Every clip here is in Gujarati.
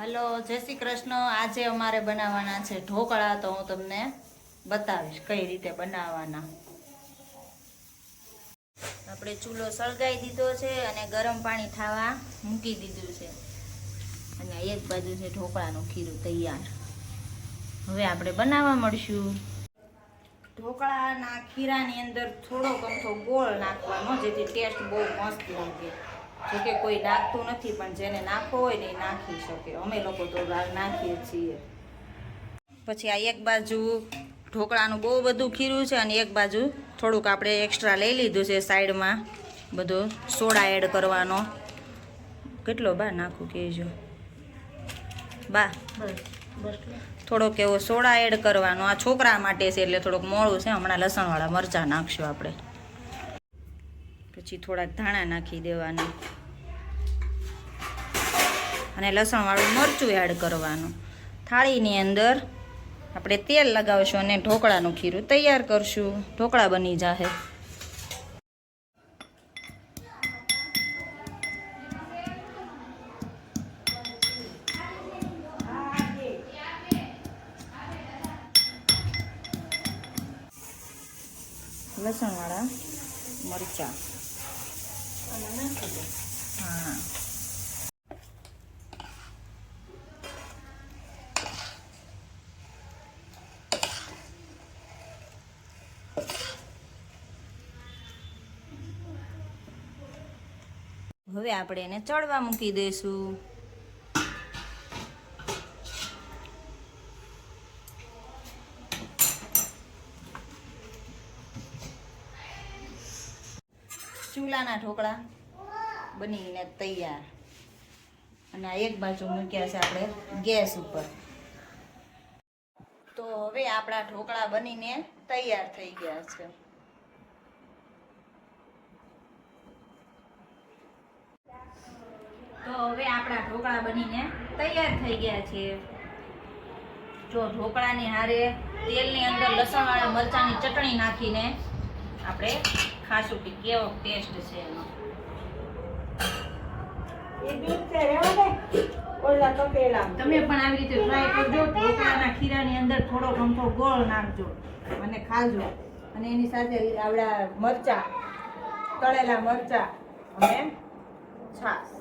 હલો, જય શ્રી કૃષ્ણ। આજે અમારે બનાવવાના છે ઢોકળા। તો હું તમને બતાવીશ કઈ રીતે બનાવવાના। આપણે ચૂલો સળગાવી દીધો છે અને ગરમ પાણી થવા મૂકી દીધું છે અને એક બાજુ છે ઢોકળાનું ખીરું તૈયાર। હવે આપણે બનાવવા મળશું। ઢોકળાના ખીરાની અંદર થોડોક અમથો ગોળ નાખવાનો, જેથી ટેસ્ટ બહુ મસ્ત લાગે। જોકે કોઈ નાખતું નથી, પણ જેને નાખવો હોય ને એ નાખી શકે। અમે લોકો તો નાખીએ છીએ। પછી આ એક બાજુ ઢોકળાનું બહુ બધું ખીરું છે અને એક બાજુ થોડુંક આપણે એક્સ્ટ્રા લઈ લીધું છે સાઈડમાં। બધો સોડા એડ કરવાનો। કેટલો બા નાખું કહેજો બા? થોડોક એવો સોડા એડ કરવાનો। આ છોકરા માટે છે એટલે થોડુંક મોળું છે। હમણાં લસણવાળા મરચાં નાખશું આપણે। પછી થોડાક ધાણા નાખી દેવાના અને લસણવાળું મરચું એડ કરવાનું। થાળીની અંદર આપણે તેલ લગાવશું અને ઢોકળાનું ખીરું તૈયાર કરશું। ઢોકળા બની જાહે। લસણવાળા મરચાં, હા, હવે આપણે એને ચડવા મૂકી દઈશું। ચૂલાના ઢોકળા બનીને તૈયાર અને આ એક બાજુ મૂક્યા છે આપણે ગેસ ઉપર। તો હવે આપણા ઢોકળા બનીને તૈયાર થઈ ગયા છે। તો હવે આપણા ઢોકળા બનીને તૈયાર થઈ ગયા છે। જો ઢોકળાની હારે તેલની અંદર લસણવાળા મરચાંની ચટણી નાખીને આપણે ખાશું કે કેવો ટેસ્ટ છે એનો। તમે પણ આવી રીતે ટ્રાય કરજો। ઢોકળાના ખીરાની અંદર થોડો અમથો ગોળ નાખજો અને ખાજો, અને એની સાથે આવડા મરચા, તળેલા મરચા અને છાશ।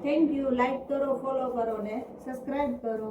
Thank you. લાઈક કરો, ફોલો કરો ને સબસ્ક્રાઇબ કરો।